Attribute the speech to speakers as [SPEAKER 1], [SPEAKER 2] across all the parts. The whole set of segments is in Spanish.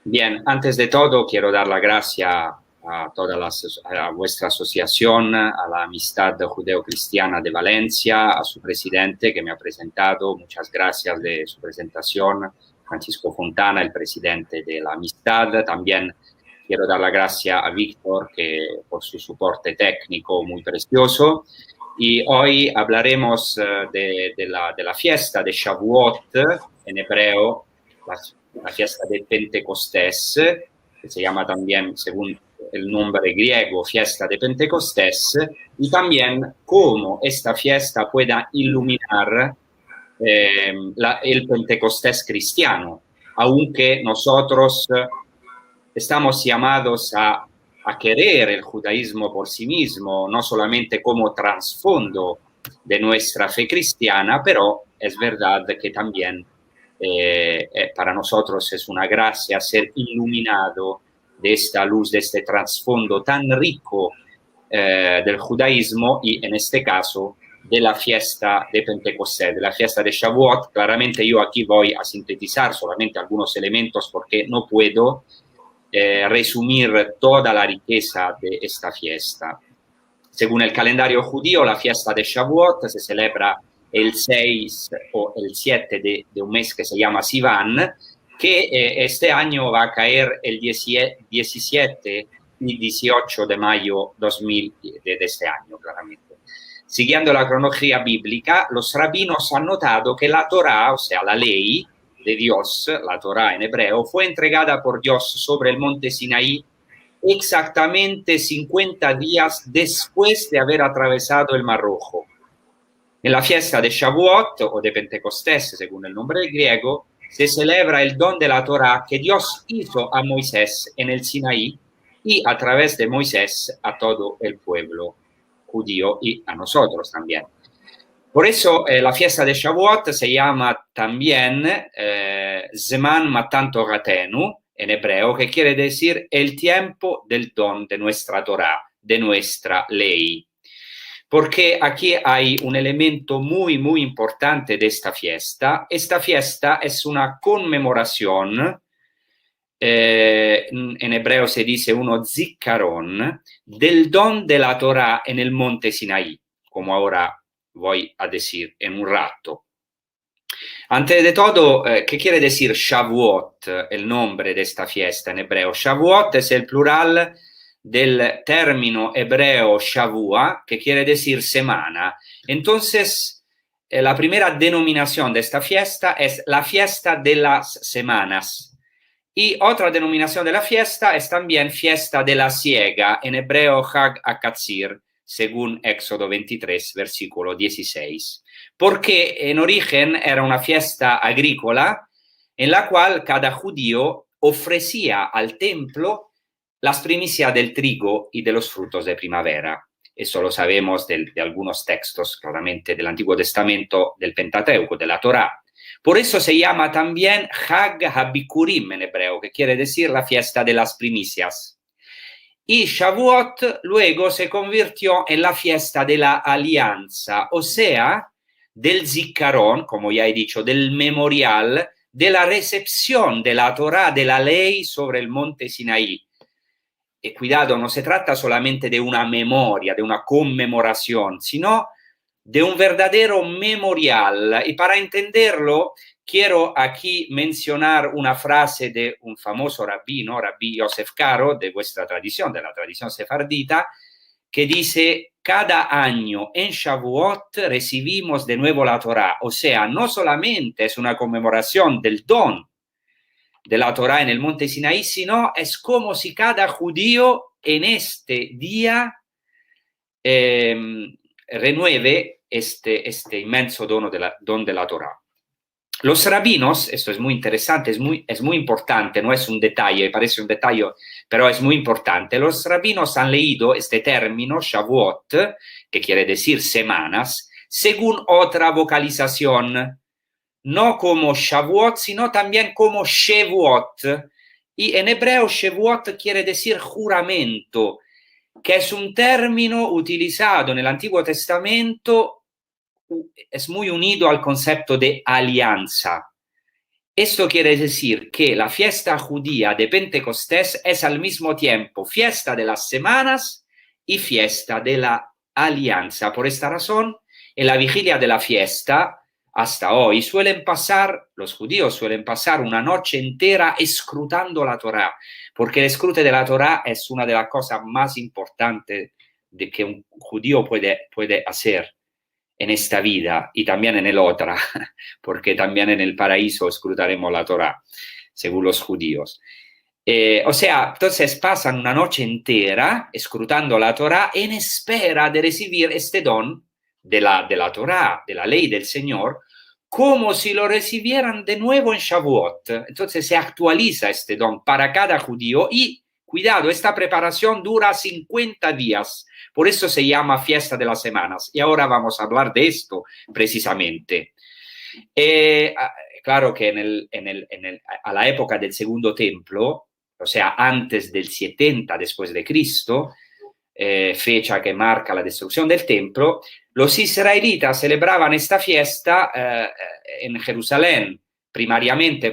[SPEAKER 1] Bien, antes de todo quiero dar la gracia a vuestra asociación, a la Amistad Judeo-Cristiana de Valencia, a su presidente que me ha presentado. Muchas gracias de su presentación, Francisco Fontana, el presidente de la Amistad. También quiero dar la gracia a Víctor por su soporte técnico muy precioso. Y hoy hablaremos de la fiesta de Shavuot, en hebreo, la fiesta de Pentecostés, que se llama también, según el nombre griego, fiesta de Pentecostés, y también cómo esta fiesta pueda iluminar el Pentecostés cristiano, aunque nosotros estamos llamados a querer el judaísmo por sí mismo, no solamente como trasfondo de nuestra fe cristiana, pero es verdad que también para nosotros es una gracia ser iluminado de esta luz, de este trasfondo tan rico del judaísmo y en este caso de la fiesta de Pentecostés, de la fiesta de Shavuot. Claramente yo aquí voy a sintetizar solamente algunos elementos porque no puedo resumir toda la riqueza de esta fiesta. Según el calendario judío, la fiesta de Shavuot se celebra el 6 o el 7 de un mes que se llama Sivan, que este año va a caer el 17 y 18 de mayo de este año, claramente. Siguiendo la cronología bíblica, los rabinos han notado que la Torá, o sea, la ley de Dios, la Torá en hebreo, fue entregada por Dios sobre el monte Sinaí exactamente 50 días después de haber atravesado el Mar Rojo. En la fiesta de Shavuot o de Pentecostés, según el nombre griego, se celebra el don de la Torá que Dios hizo a Moisés en el Sinaí y a través de Moisés a todo el pueblo judío y a nosotros también. Por eso la fiesta de Shavuot se llama también Zman Matan Toratenu, en hebreo, que quiere decir el tiempo del don de nuestra Torá, de nuestra ley. Porque aquí hay un elemento muy, muy importante de esta fiesta. Esta fiesta es una conmemoración, en hebreo se dice uno zikaron, del don de la Torá en el monte Sinaí, como ahora voy a decir en un rato. Antes de todo, ¿qué quiere decir Shavuot, el nombre de esta fiesta en hebreo? Shavuot es el plural del término hebreo Shavua, que quiere decir semana. Entonces, la primera denominación de esta fiesta es la fiesta de las semanas. Y otra denominación de la fiesta es también fiesta de la siega, en hebreo Hag HaKatzir, según Éxodo 23, versículo 16. Porque en origen era una fiesta agrícola en la cual cada judío ofrecía al templo las primicias del trigo y de los frutos de primavera. Eso lo sabemos de algunos textos, claramente del Antiguo Testamento, del Pentateuco, de la Torá. Por eso se llama también Hag HaBikurim en hebreo, que quiere decir la fiesta de las primicias. Y Shavuot luego se convirtió en la fiesta de la alianza, o sea, del ziccarón, como ya he dicho, del memorial, de la recepción de la Torá, de la ley sobre el monte Sinaí. Y cuidado, no se trata solamente de una memoria, de una conmemoración, sino de un verdadero memorial. Y para entenderlo, quiero aquí mencionar una frase de un famoso rabino, Rabbi Yosef Karo, de vuestra tradición, de la tradición sefardita, que dice: cada año en Shavuot recibimos de nuevo la Torá. O sea, no solamente es una conmemoración del don de la Torá en el monte Sinaí, sino es como si cada judío en este día renueve este inmenso don de la Torá. Los rabinos, esto es muy interesante, es muy importante, no es un detalle, parece un detalle, pero es muy importante. Los rabinos han leído este término, Shavuot, que quiere decir semanas, según otra vocalización, no como Shavuot, sino también como Shevuot. Y en hebreo Shevuot quiere decir juramento, que es un término utilizado en el Antiguo Testamento, es muy unido al concepto de alianza. Esto quiere decir que la fiesta judía de Pentecostés es al mismo tiempo fiesta de las semanas y fiesta de la alianza. Por esta razón, en la vigilia de la fiesta, hasta hoy, los judíos suelen pasar una noche entera escrutando la Torá, porque el escrute de la Torá es una de las cosas más importantes de que un judío puede hacer en esta vida y también en el otra, porque también en el paraíso escrutaremos la Torá, según los judíos. O sea, entonces pasan una noche entera escrutando la Torá en espera de recibir este don de la Torá, de la ley del Señor, como si lo recibieran de nuevo en Shavuot. Entonces se actualiza este don para cada judío y, cuidado, esta preparación dura 50 días. Por eso se llama fiesta de las semanas. Y ahora vamos a hablar de esto precisamente. Claro que a la época del Segundo Templo, o sea, antes del 70 después de Cristo, fecha que marca la destrucción del templo, los israelitas celebraban esta fiesta en Jerusalén, primariamente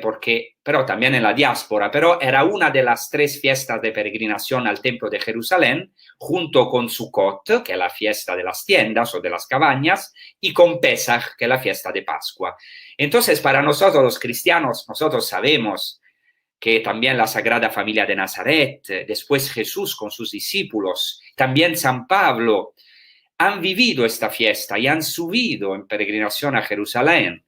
[SPEAKER 1] pero también en la diáspora, pero era una de las 3 fiestas de peregrinación al templo de Jerusalén, junto con Sukkot, que es la fiesta de las tiendas o de las cabañas, y con Pesach, que es la fiesta de Pascua. Entonces, para nosotros los cristianos, nosotros sabemos que también la Sagrada Familia de Nazaret, después Jesús con sus discípulos, también San Pablo, han vivido esta fiesta y han subido en peregrinación a Jerusalén.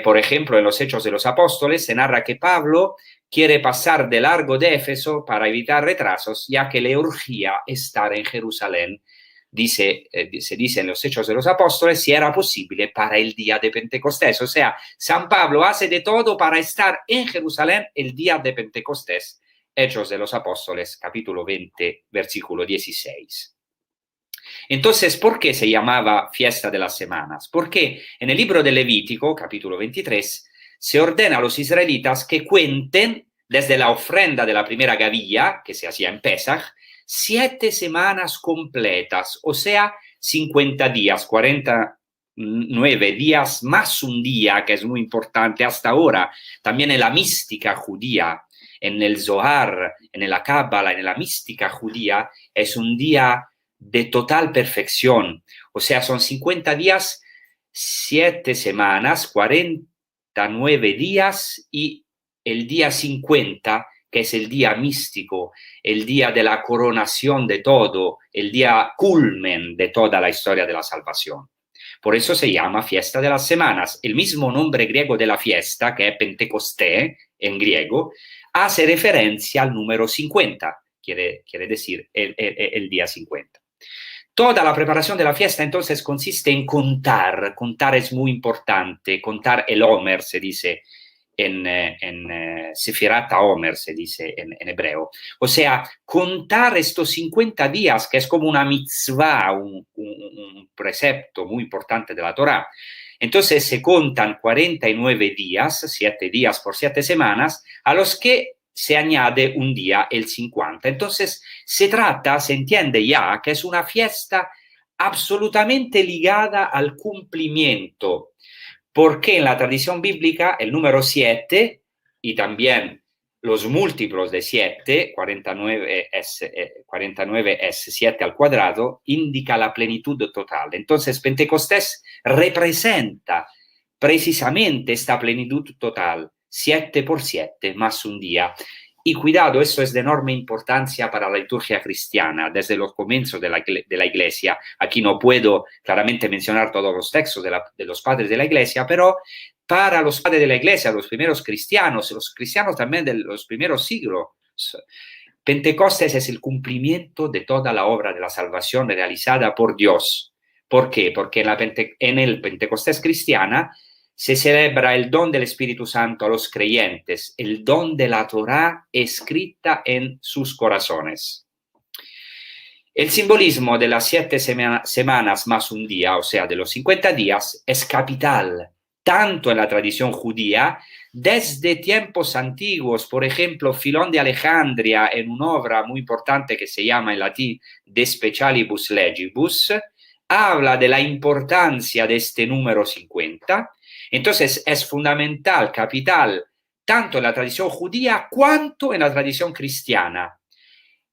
[SPEAKER 1] Por ejemplo, en los Hechos de los Apóstoles se narra que Pablo quiere pasar de largo de Éfeso para evitar retrasos, ya que le urgía estar en Jerusalén. Se dice en los Hechos de los Apóstoles, si era posible para el día de Pentecostés. O sea, San Pablo hace de todo para estar en Jerusalén el día de Pentecostés. Hechos de los Apóstoles, capítulo 20, versículo 16. Entonces, ¿por qué se llamaba fiesta de las semanas? Porque en el libro de Levítico, capítulo 23, se ordena a los israelitas que cuenten desde la ofrenda de la primera gavilla, que se hacía en Pesach, 7 semanas completas, o sea, 50 días, 49 días más un día, que es muy importante hasta ahora, también en la mística judía, en el Zohar, en la Cábala, en la mística judía, es un día de total perfección. O sea, son 50 días, 7 semanas, 49 días y el día 50, que es el día místico, el día de la coronación de todo, el día culmen de toda la historia de la salvación. Por eso se llama fiesta de las semanas. El mismo nombre griego de la fiesta, que es Pentecostés en griego, hace referencia al número 50, quiere decir el día 50. Toda la preparación de la fiesta entonces consiste en contar. Contar es muy importante. Contar el Omer, se dice en Sefirat Omer, se dice en hebreo. O sea, contar estos 50 días, que es como una mitzvah, un precepto muy importante de la Torá. Entonces se contan 49 días, 7 días por 7 semanas, a los que se añade un día, el 50. Entonces se entiende ya que es una fiesta absolutamente ligada al cumplimiento, porque en la tradición bíblica el número 7 y también los múltiplos de 7, 49 es 7 al cuadrado, indica la plenitud total. Entonces Pentecostés representa precisamente esta plenitud total, 7 por 7 más un día. Y cuidado, eso es de enorme importancia para la liturgia cristiana desde los comienzos de la Iglesia. Aquí no puedo claramente mencionar todos los textos de los padres de la Iglesia, pero para los padres de la Iglesia, los primeros cristianos, los cristianos también de los primeros siglos, Pentecostés es el cumplimiento de toda la obra de la salvación realizada por Dios. ¿Por qué? Porque en el Pentecostés cristiana se celebra el don del Espíritu Santo a los creyentes, el don de la Torá escrita en sus corazones. El simbolismo de las 7 semanas más un día, o sea, de los 50 días, es capital, tanto en la tradición judía, desde tiempos antiguos. Por ejemplo, Filón de Alejandría, en una obra muy importante que se llama en latín De Specialibus Legibus, habla de la importancia de este número 50. Entonces es fundamental, capital, tanto en la tradición judía cuanto en la tradición cristiana,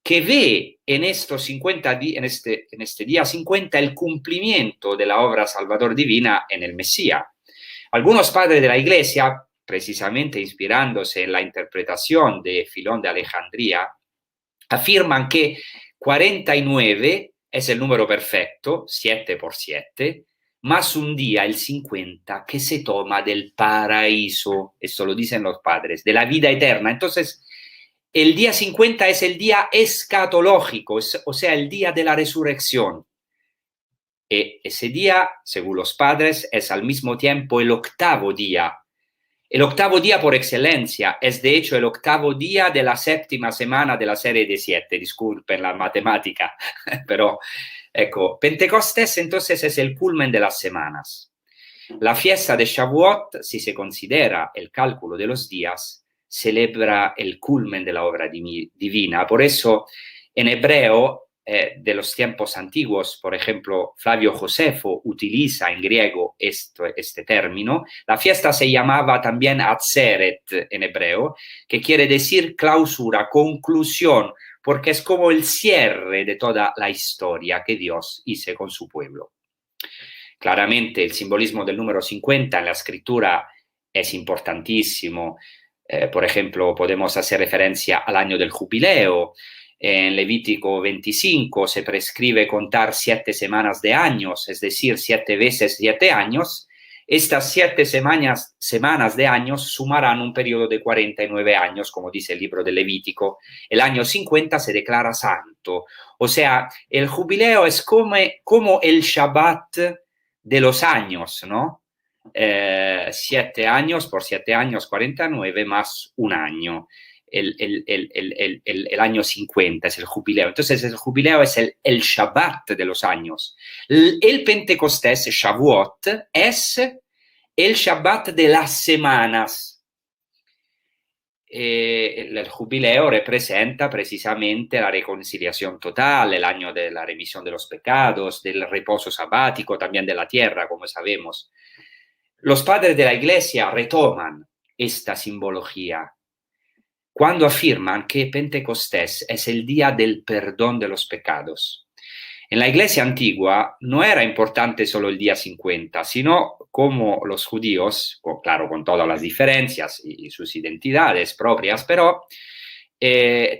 [SPEAKER 1] que ve en estos 50 en este día 50 el cumplimiento de la obra salvador divina en el Mesías. Algunos padres de la Iglesia, precisamente inspirándose en la interpretación de Filón de Alejandría, afirman que 49 es el número perfecto, 7 por 7, más un día, el 50, que se toma del paraíso, esto lo dicen los padres, de la vida eterna. Entonces, el día 50 es el día escatológico, o sea, el día de la resurrección. Ese día, según los padres, es al mismo tiempo el octavo día. El octavo día por excelencia es de hecho el octavo día de la séptima semana de la serie de 7, disculpen la matemática, pero ecco, Pentecostés entonces es el culmen de las semanas. La fiesta de Shavuot, si se considera el cálculo de los días, celebra el culmen de la obra divina. Por eso, en hebreo, de los tiempos antiguos, por ejemplo, Flavio Josefo utiliza en griego este término. La fiesta se llamaba también Atzeret en hebreo, que quiere decir clausura, conclusión, porque es como el cierre de toda la historia que Dios hizo con su pueblo. Claramente el simbolismo del número 50 en la escritura es importantísimo. Por ejemplo, podemos hacer referencia al año del jubileo. En Levítico 25 se prescribe contar 7 semanas de años, es decir, 7 veces 7 años. Estas 7 semanas de años sumarán un periodo de 49 años, como dice el libro de Levítico. El año 50 se declara santo. O sea, el jubileo es como el Shabbat de los años, ¿no? 7 años por 7 años, 49 más un año. El año 50 es el jubileo. Entonces el jubileo es el Shabbat de los años. El Pentecostés, Shavuot, es el Shabbat de las semanas. El jubileo representa precisamente la reconciliación total, el año de la remisión de los pecados, del reposo sabático, también de la tierra, como sabemos. Los padres de la Iglesia retoman esta simbología cuando afirman que Pentecostés es el día del perdón de los pecados. En la Iglesia antigua no era importante solo el día 50, sino como los judíos, claro, con todas las diferencias y sus identidades propias, pero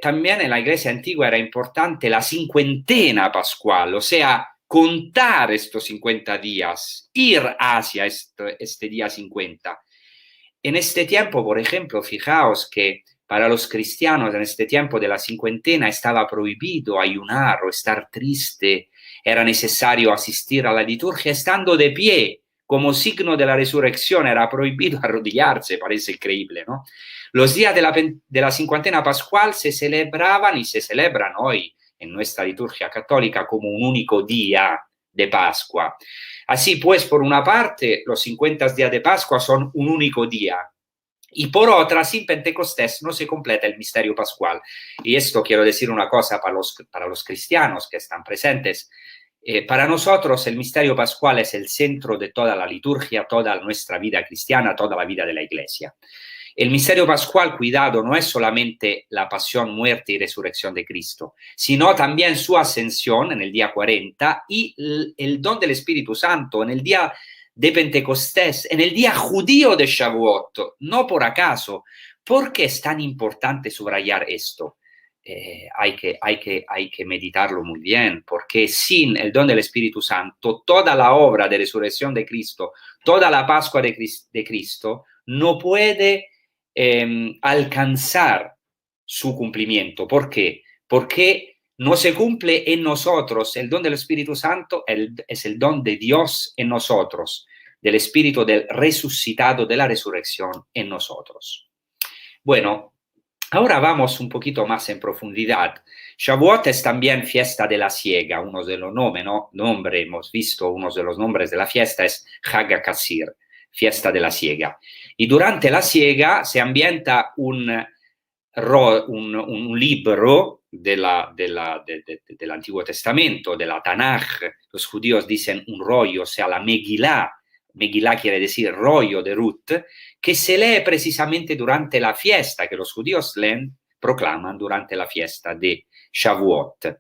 [SPEAKER 1] también en la Iglesia antigua era importante la cincuentena pascual, o sea, contar estos 50 días, ir hacia este día 50. En este tiempo, por ejemplo, fijaos que para los cristianos en este tiempo de la cincuentena estaba prohibido ayunar o estar triste, era necesario asistir a la liturgia estando de pie, como signo de la resurrección, era prohibido arrodillarse, parece increíble, ¿no? Los días de la cincuentena pascual se celebraban y se celebran hoy en nuestra liturgia católica como un único día de Pascua. Así pues, por una parte, los 50 días de Pascua son un único día, y por otra, sin Pentecostés no se completa el misterio pascual. Y esto quiero decir una cosa para los cristianos que están presentes. Para nosotros el misterio pascual es el centro de toda la liturgia, toda nuestra vida cristiana, toda la vida de la Iglesia. El misterio pascual, cuidado, no es solamente la pasión, muerte y resurrección de Cristo, sino también su ascensión en el día 40 y el don del Espíritu Santo en el día de Pentecostés, en el día judío de Shavuot. No por acaso. ¿Por qué es tan importante subrayar esto? Hay que meditarlo muy bien, porque sin el don del Espíritu Santo, toda la obra de resurrección de Cristo, toda la Pascua de Cristo, no puede alcanzar su cumplimiento. ¿Por qué? Porque no se cumple en nosotros. El don del Espíritu Santo es el don de Dios en nosotros, del Espíritu del resucitado, de la resurrección en nosotros. Bueno, ahora vamos un poquito más en profundidad. Shavuot es también fiesta de la siega, uno de los nombres, hemos visto, uno de los nombres de la fiesta es Hag HaKasir, fiesta de la siega. Y durante la siega se ambienta un libro del Antiguo Testamento, de la Tanaj. Los judíos dicen un rollo, o sea, la Megilá. Megilá quiere decir rollo de Ruth, que se lee precisamente durante la fiesta que los judíos proclaman durante la fiesta de Shavuot.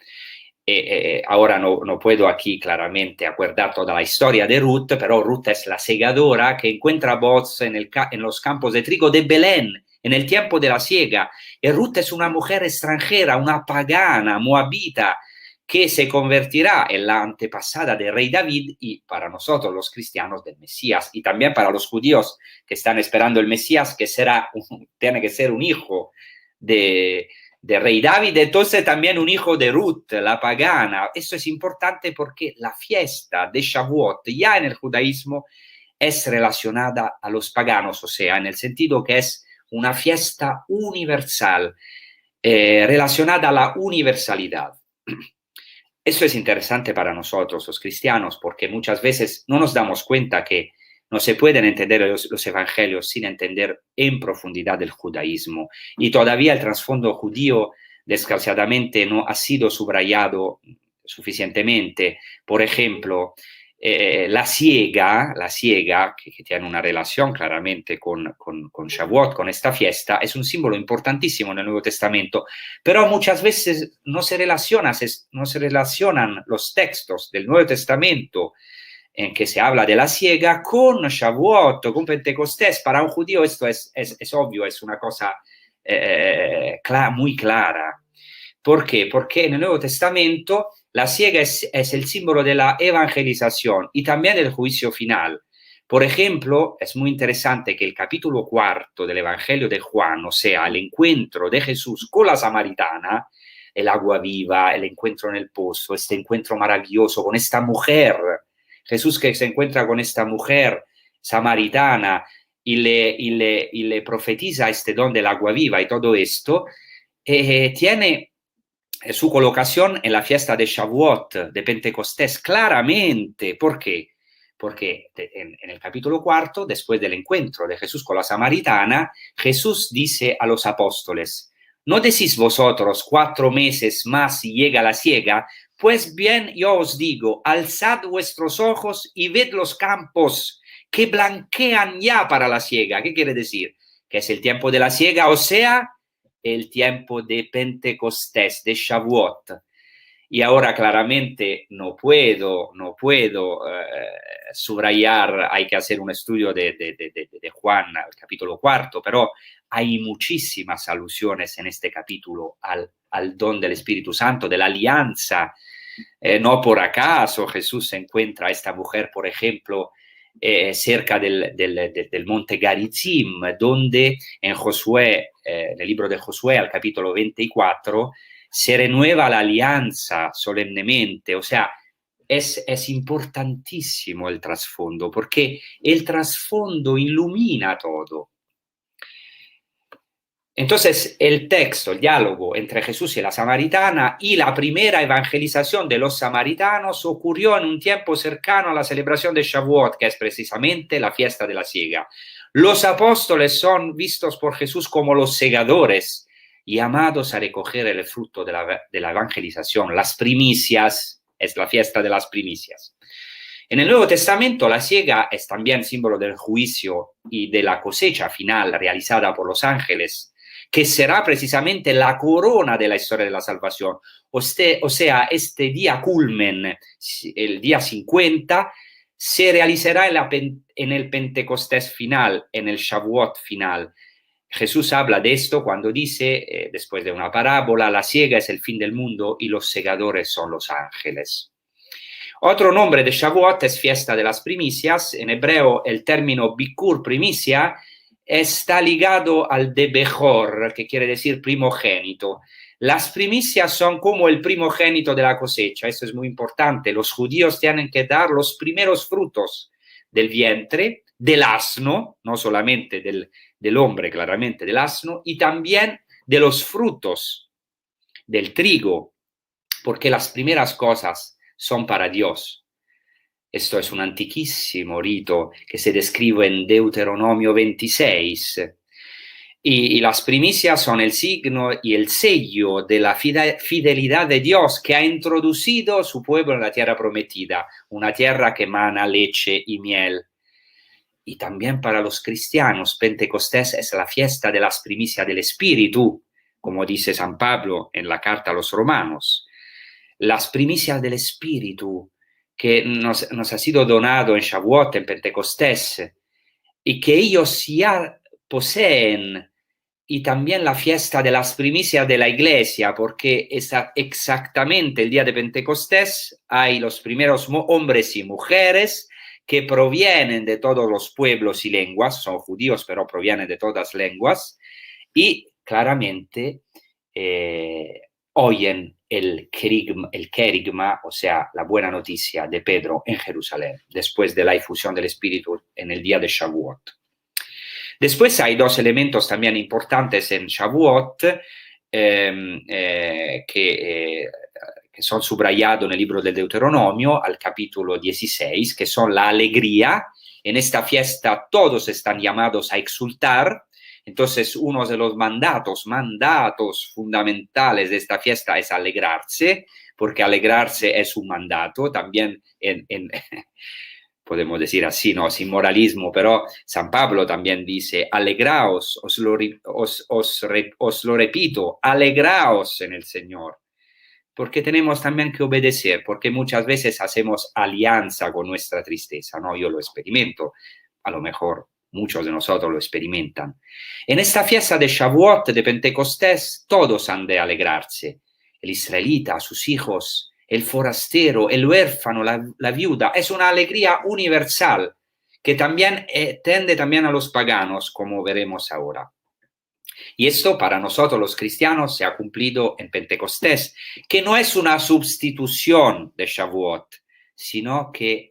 [SPEAKER 1] Ahora no puedo aquí claramente acordar toda la historia de Ruth, pero Ruth es la segadora que encuentra a Boaz en los campos de trigo de Belén, en el tiempo de la siega. Y Ruth es una mujer extranjera, una pagana, moabita, que se convertirá en la antepasada del rey David y para nosotros los cristianos del Mesías, y también para los judíos que están esperando el Mesías, que tiene que ser un hijo de rey David, entonces también un hijo de Ruth, la pagana. Eso es importante porque la fiesta de Shavuot ya en el judaísmo es relacionada a los paganos, o sea, en el sentido que es una fiesta universal, relacionada a la universalidad. Eso es interesante para nosotros, los cristianos, porque muchas veces no nos damos cuenta que no se pueden entender los evangelios sin entender en profundidad el judaísmo. Y todavía el trasfondo judío, desgraciadamente, no ha sido subrayado suficientemente. Por ejemplo, la siega, que tiene una relación claramente con Shavuot, con esta fiesta, es un símbolo importantísimo en el Nuevo Testamento, pero muchas veces no se relacionan los textos del Nuevo Testamento en que se habla de la siega con Shavuot, con Pentecostés. Para un judío esto es obvio, es una cosa muy clara. ¿Por qué? Porque en el Nuevo Testamento la siega es el símbolo de la evangelización y también del juicio final. Por ejemplo, es muy interesante que el capítulo 4 del Evangelio de Juan, o sea, el encuentro de Jesús con la samaritana, el agua viva, el encuentro en el pozo, este encuentro maravilloso con esta mujer, Jesús que se encuentra con esta mujer samaritana y le profetiza este don del agua viva y todo esto, tiene su colocación en la fiesta de Shavuot, de Pentecostés, claramente. ¿Por qué? Porque en el capítulo 4, después del encuentro de Jesús con la samaritana, Jesús dice a los apóstoles: ¿no decís vosotros 4 meses más y llega la siega? Pues bien, yo os digo, alzad vuestros ojos y ved los campos que blanquean ya para la siega. ¿Qué quiere decir? Que es el tiempo de la siega, o sea, el tiempo de Pentecostés, de Shavuot. Y ahora claramente no puedo subrayar, hay que hacer un estudio de Juan, al capítulo 4, pero hay muchísimas alusiones en este capítulo al don del Espíritu Santo, de la alianza. No por acaso Jesús se encuentra a esta mujer, por ejemplo, cerca del monte Garizim, donde en Josué, en el libro de Josué, al capítulo 24, se renueva la alianza solemnemente. O sea, es importantísimo el trasfondo, porque el trasfondo ilumina todo. Entonces, el texto, el diálogo entre Jesús y la samaritana y la primera evangelización de los samaritanos ocurrió en un tiempo cercano a la celebración de Shavuot, que es precisamente la fiesta de la siega. Los apóstoles son vistos por Jesús como los segadores, llamados a recoger el fruto de la evangelización. Las primicias, es la fiesta de las primicias. En el Nuevo Testamento, la siega es también símbolo del juicio y de la cosecha final realizada por los ángeles, que será precisamente la corona de la historia de la salvación. O sea, este día culmen, el día 50, se realizará en el Pentecostés final, en el Shavuot final. Jesús habla de esto cuando dice, después de una parábola, la siega es el fin del mundo y los segadores son los ángeles. Otro nombre de Shavuot es fiesta de las primicias. En hebreo, el término bikur, primicia, está ligado al de Bejor, que quiere decir primogénito. Las primicias son como el primogénito de la cosecha. Eso es muy importante. Los judíos tienen que dar los primeros frutos del vientre, del asno, no solamente del hombre, claramente del asno, y también de los frutos del trigo, porque las primeras cosas son para Dios. Esto es un antiquísimo rito que se describe en Deuteronomio 26. Y las primicias son el signo y el sello de la fidelidad de Dios, que ha introducido su pueblo en la tierra prometida, una tierra que emana leche y miel. y también para los cristianos, Pentecostés es la fiesta de las primicias del Espíritu, como dice San Pablo en la carta a los romanos. Las primicias del Espíritu que nos ha sido donado en Shavuot, en Pentecostés, y que ellos ya poseen, y también la fiesta de las primicias de la Iglesia, porque es exactamente el día de Pentecostés, hay los primeros hombres y mujeres que provienen de todos los pueblos y lenguas, son judíos, pero provienen de todas lenguas, y claramente oyen el querigma, o sea, la buena noticia de Pedro en Jerusalén, después de la efusión del Espíritu en el día de Shavuot. Después hay dos elementos también importantes en Shavuot que son subrayados en el libro del Deuteronomio, al capítulo 16, que son la alegría. En esta fiesta todos están llamados a exultar. Entonces, uno de los mandatos fundamentales de esta fiesta es alegrarse, porque alegrarse es un mandato. También podemos decir así, ¿no? Sin moralismo, pero San Pablo también dice, alegraos, os lo repito, alegraos en el Señor, porque tenemos también que obedecer, porque muchas veces hacemos alianza con nuestra tristeza, ¿no? Yo lo experimento, a lo mejor muchos de nosotros lo experimentan. En esta fiesta de Shavuot, de Pentecostés, todos han de alegrarse, el israelita, sus hijos, el forastero, el huérfano, la viuda. Es una alegría universal que también tende también a los paganos, como veremos ahora. Y esto para nosotros los cristianos se ha cumplido en Pentecostés, que no es una sustitución de Shavuot, sino que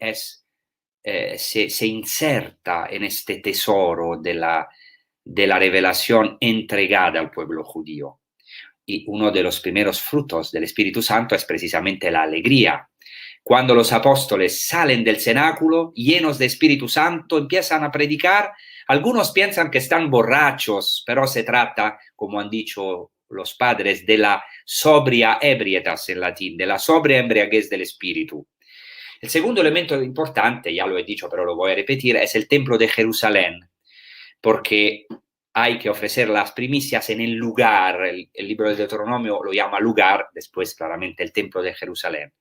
[SPEAKER 1] se inserta en este tesoro de la revelación entregada al pueblo judío. Y uno de los primeros frutos del Espíritu Santo es precisamente la alegría. Cuando los apóstoles salen del cenáculo llenos de Espíritu Santo, empiezan a predicar, algunos piensan que están borrachos, pero se trata, como han dicho los padres, de la sobria ebrietas en latín, de la sobria embriaguez del Espíritu. El segundo elemento importante, ya lo he dicho, pero lo voy a repetir, es el templo de Jerusalén, porque hay que ofrecer las primicias en el lugar. El libro de Deuteronomio lo llama lugar, después claramente el templo de Jerusalén.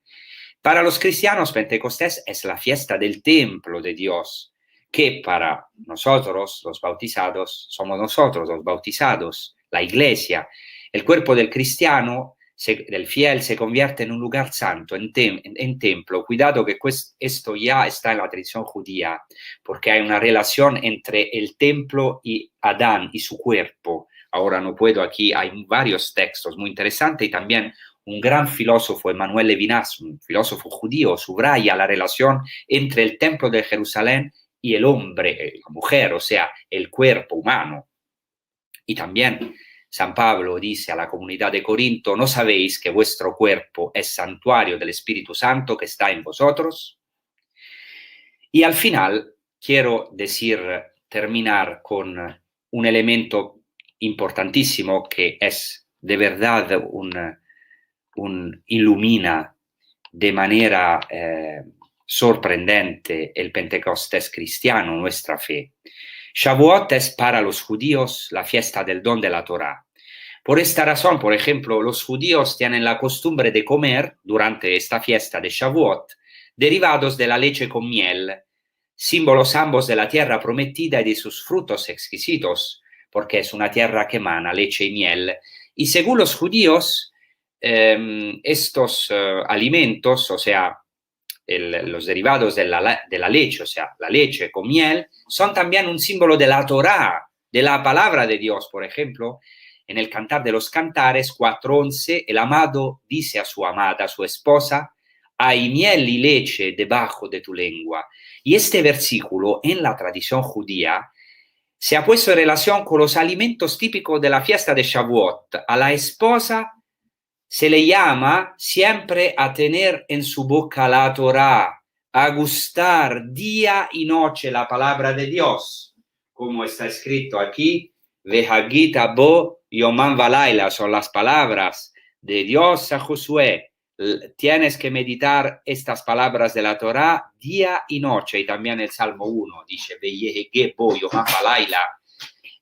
[SPEAKER 1] Para los cristianos, Pentecostés es la fiesta del templo de Dios, que para nosotros, los bautizados, somos nosotros los bautizados, la iglesia. El cuerpo del cristiano, del fiel, se convierte en un lugar santo, en templo. Cuidado que esto ya está en la tradición judía, porque hay una relación entre el templo y Adán y su cuerpo. Ahora no puedo aquí, hay varios textos muy interesantes y también un gran filósofo, Emmanuel Levinas, un filósofo judío, subraya la relación entre el templo de Jerusalén y el hombre, la mujer, o sea, el cuerpo humano. Y también San Pablo dice a la comunidad de Corinto, ¿no sabéis que vuestro cuerpo es santuario del Espíritu Santo que está en vosotros? Y al final quiero terminar con un elemento importantísimo que es de verdad ilumina de manera sorprendente el Pentecostés cristiano, nuestra fe. Shavuot es para los judíos la fiesta del don de la Torá. Por esta razón, por ejemplo, los judíos tienen la costumbre de comer durante esta fiesta de Shavuot derivados de la leche con miel, símbolos ambos de la tierra prometida y de sus frutos exquisitos, porque es una tierra que emana leche y miel. Y según los judíos, estos alimentos, o sea, los derivados de la leche, o sea, la leche con miel, son también un símbolo de la Torá, de la palabra de Dios. Por ejemplo, en el Cantar de los Cantares 4:11, el amado dice a su amada, a su esposa, hay miel y leche debajo de tu lengua. Y este versículo en la tradición judía se ha puesto en relación con los alimentos típicos de la fiesta de Shavuot. A la esposa se le llama siempre a tener en su boca la Torá, a gustar día y noche la palabra de Dios, como está escrito aquí, Vehagita bo yomam valaila, son las palabras de Dios a Josué, tienes que meditar estas palabras de la Torá día y noche. Y también el Salmo 1 dice,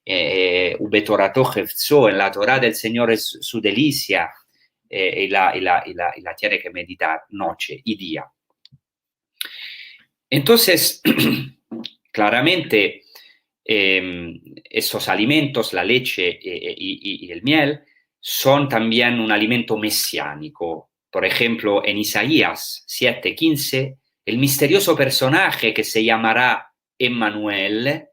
[SPEAKER 1] en la Torá del Señor es su delicia, y la tiene que meditar noche y día. Entonces, claramente, estos alimentos, la leche y el miel, son también un alimento mesiánico. Por ejemplo, en Isaías 7:15, el misterioso personaje que se llamará Emmanuel,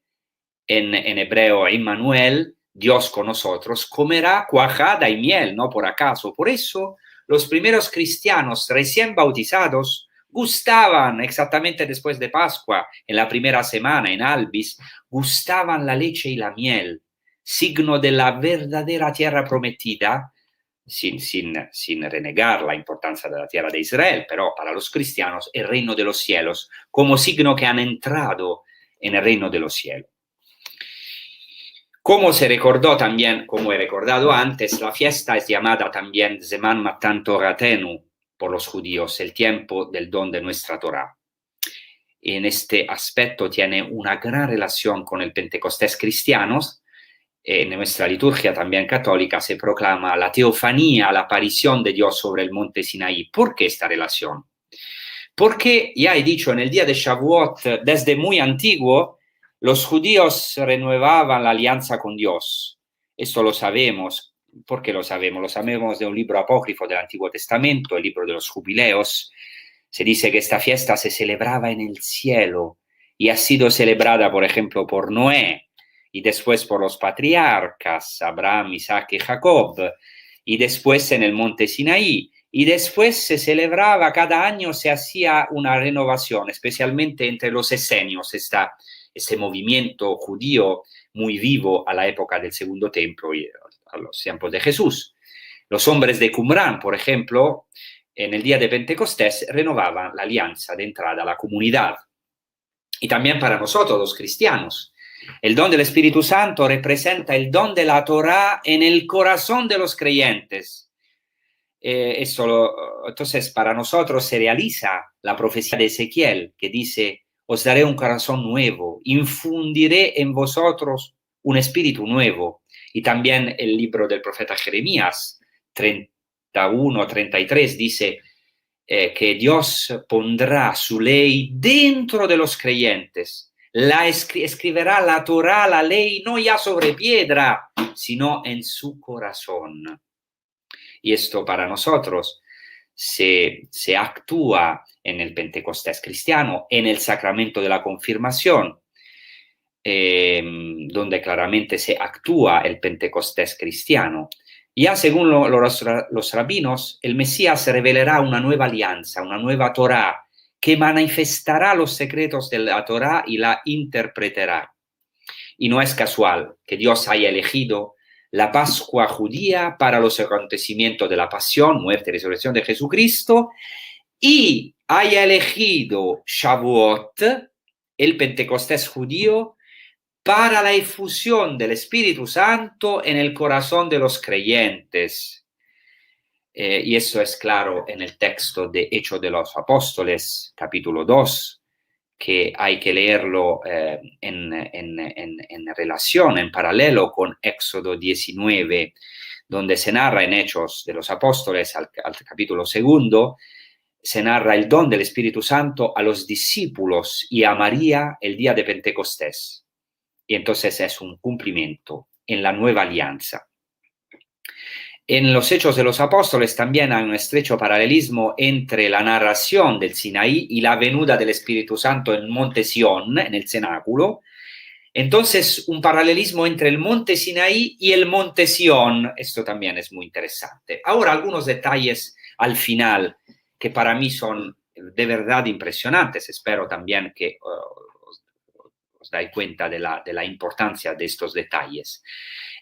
[SPEAKER 1] en hebreo Emmanuel, Dios con nosotros, comerá cuajada y miel, no por acaso. Por eso, los primeros cristianos recién bautizados gustaban, exactamente después de Pascua, en la primera semana, en Albis, gustaban la leche y la miel, signo de la verdadera tierra prometida, sin renegar la importancia de la tierra de Israel, pero para los cristianos el reino de los cielos, como signo que han entrado en el reino de los cielos. Como se recordó también, como he recordado antes, la fiesta es llamada también Zeman Matan Toratenu por los judíos, el tiempo del don de nuestra Torá. En este aspecto tiene una gran relación con el Pentecostés cristianos. En nuestra liturgia también católica se proclama la teofanía, la aparición de Dios sobre el monte Sinaí. ¿Por qué esta relación? Porque ya he dicho, en el día de Shavuot, desde muy antiguo, los judíos renuevaban la alianza con Dios. Esto lo sabemos. ¿Por qué lo sabemos? Lo sabemos de un libro apócrifo del Antiguo Testamento, el libro de los Jubileos. Se dice que esta fiesta se celebraba en el cielo y ha sido celebrada, por ejemplo, por Noé y después por los patriarcas, Abraham, Isaac y Jacob, y después en el monte Sinaí. Y después se celebraba, cada año se hacía una renovación, especialmente entre los esenios, este movimiento judío muy vivo a la época del Segundo Templo y a los tiempos de Jesús. Los hombres de Qumran, por ejemplo, en el día de Pentecostés renovaban la alianza de entrada a la comunidad. Y también para nosotros, los cristianos, el don del Espíritu Santo representa el don de la Torá en el corazón de los creyentes. Entonces, para nosotros se realiza la profecía de Ezequiel, que dice, os daré un corazón nuevo, infundiré en vosotros un espíritu nuevo. Y también el libro del profeta Jeremías 31-33 dice que Dios pondrá su ley dentro de los creyentes. Escribirá la Torá, la ley, no ya sobre piedra, sino en su corazón. Y esto para nosotros se actúa en el Pentecostés cristiano, en el sacramento de la confirmación, donde claramente se actúa el Pentecostés cristiano. Ya según los rabinos, el Mesías revelará una nueva alianza, una nueva Torá, que manifestará los secretos de la Torá y la interpretará. Y no es casual que Dios haya elegido la Pascua judía para los acontecimientos de la pasión, muerte y resurrección de Jesucristo, y haya elegido Shavuot, el Pentecostés judío, para la efusión del Espíritu Santo en el corazón de los creyentes. Y eso es claro en el texto de Hechos de los Apóstoles, capítulo 2, que hay que leerlo en relación, en paralelo con Éxodo 19, donde se narra en Hechos de los Apóstoles, al capítulo 2, se narra el don del Espíritu Santo a los discípulos y a María el día de Pentecostés. Y entonces es un cumplimiento en la nueva alianza. En los Hechos de los Apóstoles también hay un estrecho paralelismo entre la narración del Sinaí y la venida del Espíritu Santo en el monte Sión, en el cenáculo. Entonces, un paralelismo entre el monte Sinaí y el monte Sión. Esto también es muy interesante. Ahora, algunos detalles al final que para mí son de verdad impresionantes. Espero también que os dais cuenta de la importancia de estos detalles.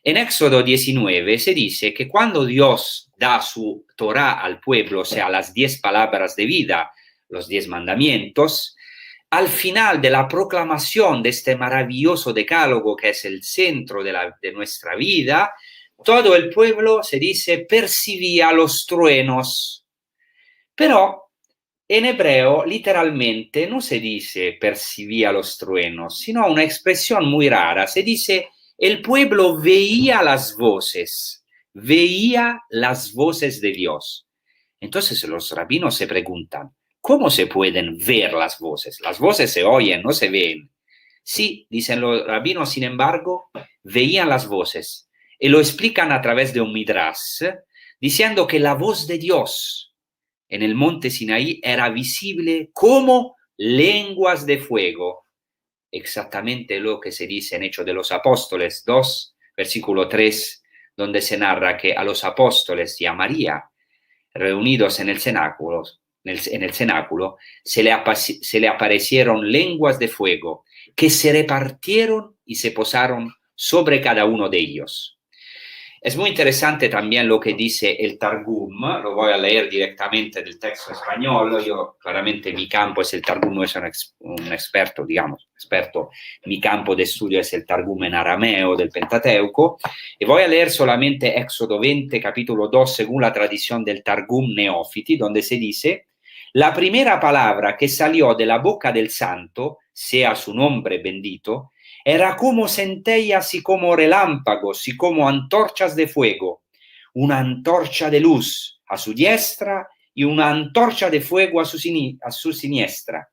[SPEAKER 1] En Éxodo 19 se dice que cuando Dios da su Torá al pueblo, o sea, las 10 palabras de vida, los 10 mandamientos, al final de la proclamación de este maravilloso decálogo que es el centro de nuestra vida, todo el pueblo, se dice, percibía los truenos. Pero en hebreo literalmente no se dice percibía los truenos, sino una expresión muy rara. Se dice el pueblo veía las voces de Dios. Entonces los rabinos se preguntan, ¿cómo se pueden ver las voces? Las voces se oyen, no se ven. Sí, dicen los rabinos, sin embargo, veían las voces y lo explican a través de un midrash, diciendo que la voz de Dios en el monte Sinaí era visible como lenguas de fuego, exactamente lo que se dice en Hechos de los Apóstoles 2, versículo 3, donde se narra que a los apóstoles y a María, reunidos en el cenáculo, se le aparecieron lenguas de fuego que se repartieron y se posaron sobre cada uno de ellos. Es muy interesante también lo que dice el Targum, lo voy a leer directamente del texto español. Yo, claramente, mi campo es el Targum, no es un experto, digamos, experto. Mi campo de estudio es el Targum en arameo del Pentateuco. Y voy a leer solamente Éxodo 20, capítulo 2, según la tradición del Targum Neófiti, donde se dice: la primera palabra que salió de la boca del santo, sea su nombre bendito, era como centellas y como relámpagos y como antorchas de fuego, una antorcha de luz a su diestra y una antorcha de fuego a su siniestra,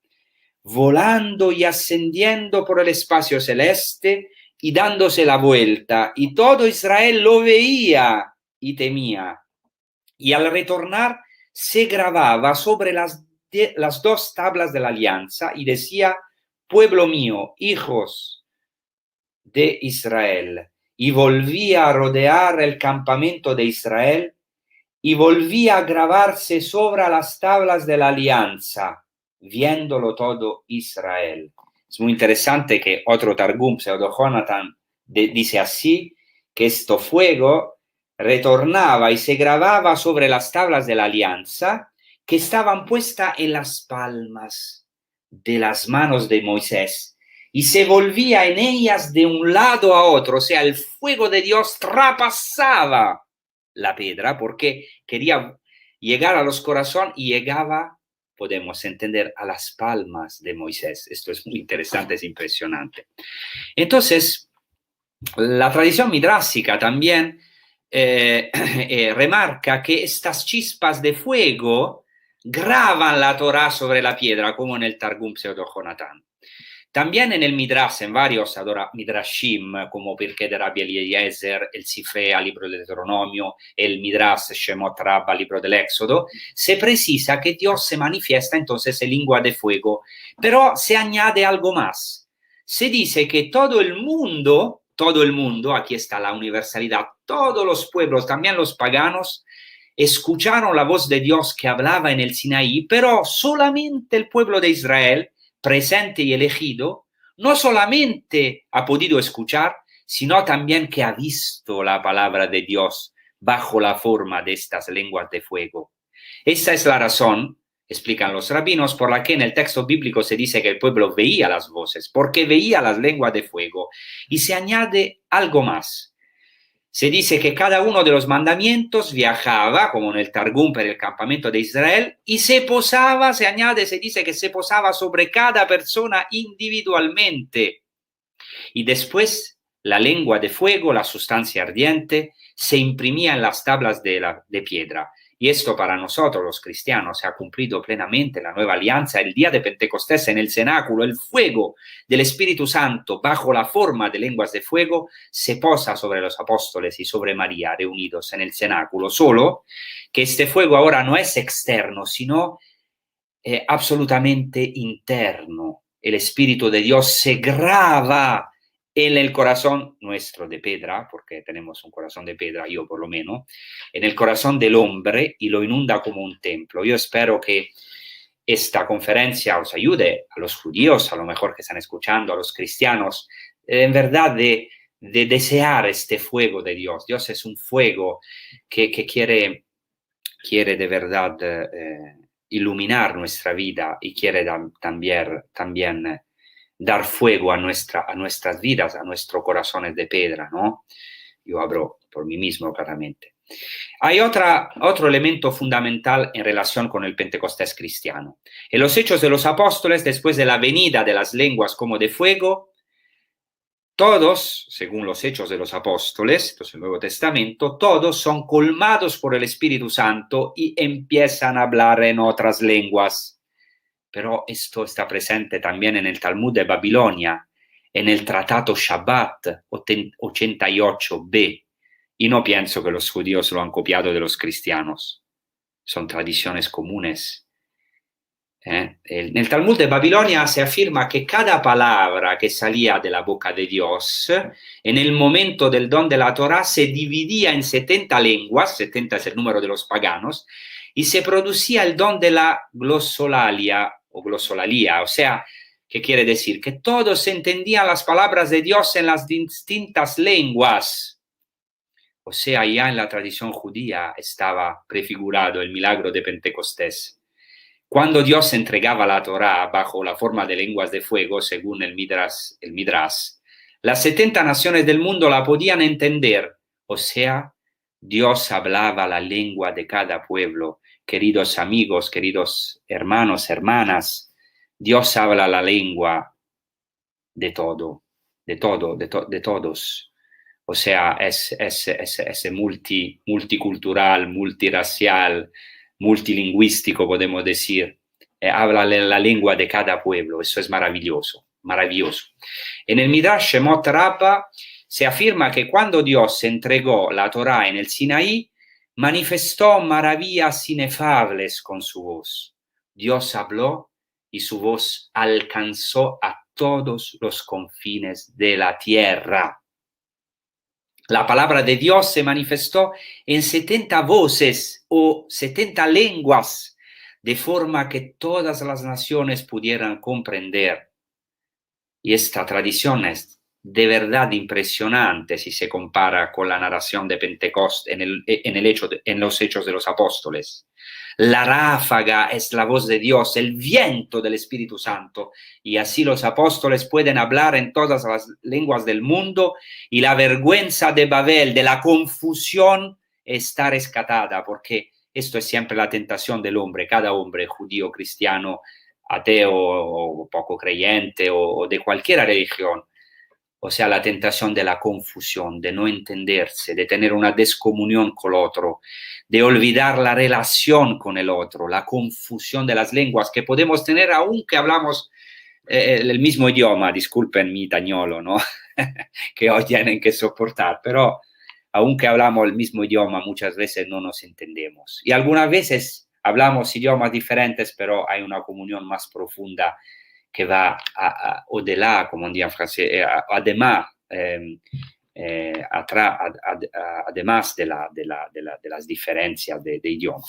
[SPEAKER 1] volando y ascendiendo por el espacio celeste y dándose la vuelta, y todo Israel lo veía y temía. Y al retornar se grababa sobre las dos tablas de la alianza y decía: pueblo mío, hijos de Israel, y volvía a rodear el campamento de Israel y volvía a grabarse sobre las tablas de la alianza, viéndolo todo Israel. Es muy interesante que otro Targum, Pseudo Jonathan, dice así, que este fuego retornaba y se grababa sobre las tablas de la alianza que estaban puestas en las palmas de las manos de Moisés, y se volvía en ellas de un lado a otro, o sea, el fuego de Dios traspasaba la piedra porque quería llegar a los corazones y llegaba, podemos entender, a las palmas de Moisés. Esto es muy interesante, es impresionante. Entonces, la tradición midrásica también remarca que estas chispas de fuego graban la Torá sobre la piedra, como en el Targum Pseudo Jonatán. También en el Midrash, en varios Midrashim, como Pirkei de Rabbi Eliezer, el Sifrea, libro del Deuteronomio, el Midrash Shemot Rabba, libro del Éxodo, se precisa que Dios se manifiesta entonces en lengua de fuego, pero se añade algo más. Se dice que todo el mundo, aquí está la universalidad, todos los pueblos, también los paganos, escucharon la voz de Dios que hablaba en el Sinaí, pero solamente el pueblo de Israel, presente y elegido, no solamente ha podido escuchar, sino también que ha visto la palabra de Dios bajo la forma de estas lenguas de fuego. Esa es la razón, explican los rabinos, por la que en el texto bíblico se dice que el pueblo veía las voces, porque veía las lenguas de fuego. Y se añade algo más. Se dice que cada uno de los mandamientos viajaba, como en el Targum, por el campamento de Israel, y se posaba, se dice que se posaba sobre cada persona individualmente. Y después la lengua de fuego, la sustancia ardiente, se imprimía en las tablas de piedra. Y esto para nosotros los cristianos se ha cumplido plenamente la nueva alianza. El día de Pentecostés en el cenáculo, el fuego del Espíritu Santo bajo la forma de lenguas de fuego se posa sobre los apóstoles y sobre María reunidos en el cenáculo. Solo que este fuego ahora no es externo, sino absolutamente interno. El Espíritu de Dios se graba en el corazón nuestro de piedra, porque tenemos un corazón de piedra, yo por lo menos, en el corazón del hombre y lo inunda como un templo. Yo espero que esta conferencia os ayude a los judíos, a lo mejor que están escuchando, a los cristianos, en verdad de desear este fuego de Dios. Dios es un fuego que quiere de verdad iluminar nuestra vida y quiere también dar fuego a nuestras vidas, a nuestros corazones de piedra, ¿no? Yo hablo por mí mismo, claramente. Hay otro elemento fundamental en relación con el Pentecostés cristiano. En los Hechos de los Apóstoles, después de la venida de las lenguas como de fuego, todos, según los Hechos de los Apóstoles, entonces el Nuevo Testamento, todos son colmados por el Espíritu Santo y empiezan a hablar en otras lenguas. Pero esto está presente también en el Talmud de Babilonia, en el Tratado Shabbat 88b. Y no pienso que los judíos lo han copiado de los cristianos. Son tradiciones comunes. En el Talmud de Babilonia se afirma que cada palabra que salía de la boca de Dios, en el momento del don de la Torá, se dividía en 70 lenguas, 70 es el número de los paganos, y se producía el don de la glosolalia o glosolalía, o sea, ¿qué quiere decir? Que todos entendían las palabras de Dios en las distintas lenguas. O sea, ya en la tradición judía estaba prefigurado el milagro de Pentecostés. Cuando Dios entregaba la Torá bajo la forma de lenguas de fuego, según el Midrash, las 70 naciones del mundo la podían entender. O sea, Dios hablaba la lengua de cada pueblo. Queridos amigos, queridos hermanos, hermanas, Dios habla la lengua de todo, de todos. O sea, es multicultural, multirracial, multilingüístico, podemos decir. Habla la lengua de cada pueblo. Eso es maravilloso, maravilloso. En el Midrash Shemot Rabbah se afirma que cuando Dios entregó la Torá en el Sinaí, manifestó maravillas inefables con su voz. Dios habló y su voz alcanzó a todos los confines de la tierra. La palabra de Dios se manifestó en 70 voces o 70 lenguas, de forma que todas las naciones pudieran comprender. Y esta tradición es de verdad impresionante si se compara con la narración de Pentecostés en los Hechos de los Apóstoles. La ráfaga es la voz de Dios, el viento del Espíritu Santo, y así los apóstoles pueden hablar en todas las lenguas del mundo y la vergüenza de Babel, de la confusión, está rescatada, porque esto es siempre la tentación del hombre, cada hombre, judío, cristiano, ateo o poco creyente o de cualquier religión. O sea, la tentación de la confusión, de no entenderse, de tener una descomunión con el otro, de olvidar la relación con el otro, la confusión de las lenguas que podemos tener aunque hablamos el mismo idioma, disculpen mi tañolo, ¿no? que hoy tienen que soportar, pero aunque hablamos el mismo idioma, muchas veces no nos entendemos. Y algunas veces hablamos idiomas diferentes, pero hay una comunión más profunda que va au-delà, como diría en francés, además, además de las diferencias de idioma.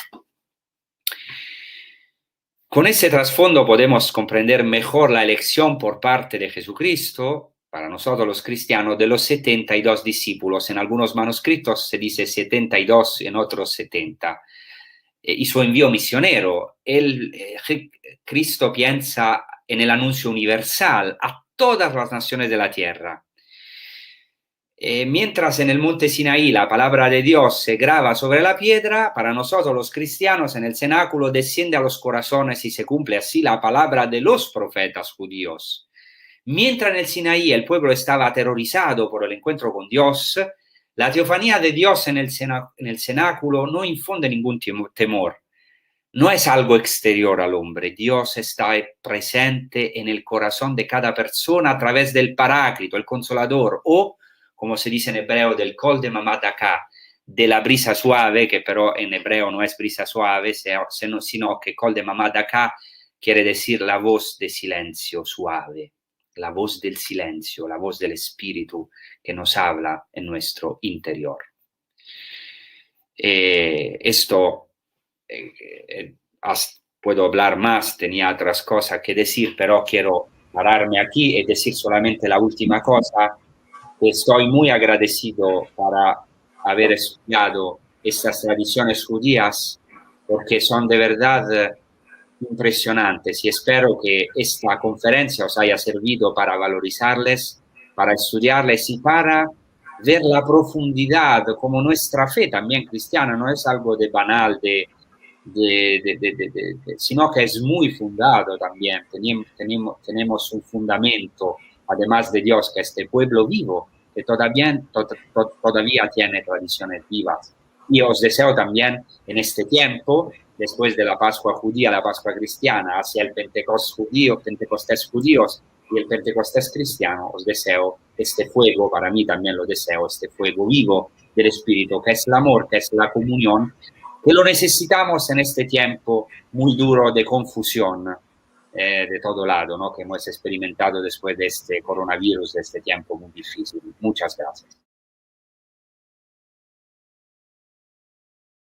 [SPEAKER 1] Con ese trasfondo podemos comprender mejor la elección por parte de Jesucristo, para nosotros los cristianos, de los 72 discípulos. En algunos manuscritos se dice 72, en otros 70. Y su envío misionero. Cristo piensa en el anuncio universal a todas las naciones de la tierra. Mientras en el monte Sinaí la palabra de Dios se graba sobre la piedra, para nosotros los cristianos en el cenáculo desciende a los corazones y se cumple así la palabra de los profetas judíos. Mientras en el Sinaí el pueblo estaba aterrorizado por el encuentro con Dios, la teofanía de Dios en el cenáculo no infunde ningún temor. No es algo exterior al hombre. Dios está presente en el corazón de cada persona a través del Paráclito, el Consolador, o, como se dice en hebreo, del Kol de Mamadaka, de la brisa suave, que pero en hebreo no es brisa suave, sino que Kol de Mamadaka quiere decir la voz de silencio suave, la voz del silencio, la voz del Espíritu que nos habla en nuestro interior. Esto puedo hablar más, tenía otras cosas que decir, pero quiero pararme aquí y decir solamente la última cosa, que estoy muy agradecido para haber estudiado estas tradiciones judías, porque son de verdad impresionantes, y espero que esta conferencia os haya servido para valorizarles, para estudiarles y para ver la profundidad, como nuestra fe también cristiana no es algo de banal, sino que es muy fundado también. Tenemos un fundamento, además de Dios, que este pueblo vivo, que todavía tiene tradiciones vivas. Y os deseo también en este tiempo, después de la Pascua judía, la Pascua cristiana, hacia el Pentecostés judíos y el Pentecostés cristiano, os deseo este fuego, para mí también lo deseo, este fuego vivo del Espíritu, que es el amor, que es la comunión, que lo necesitamos en este tiempo muy duro de confusión de todo lado, ¿no? Que hemos experimentado después de este coronavirus, de este tiempo muy difícil. Muchas gracias.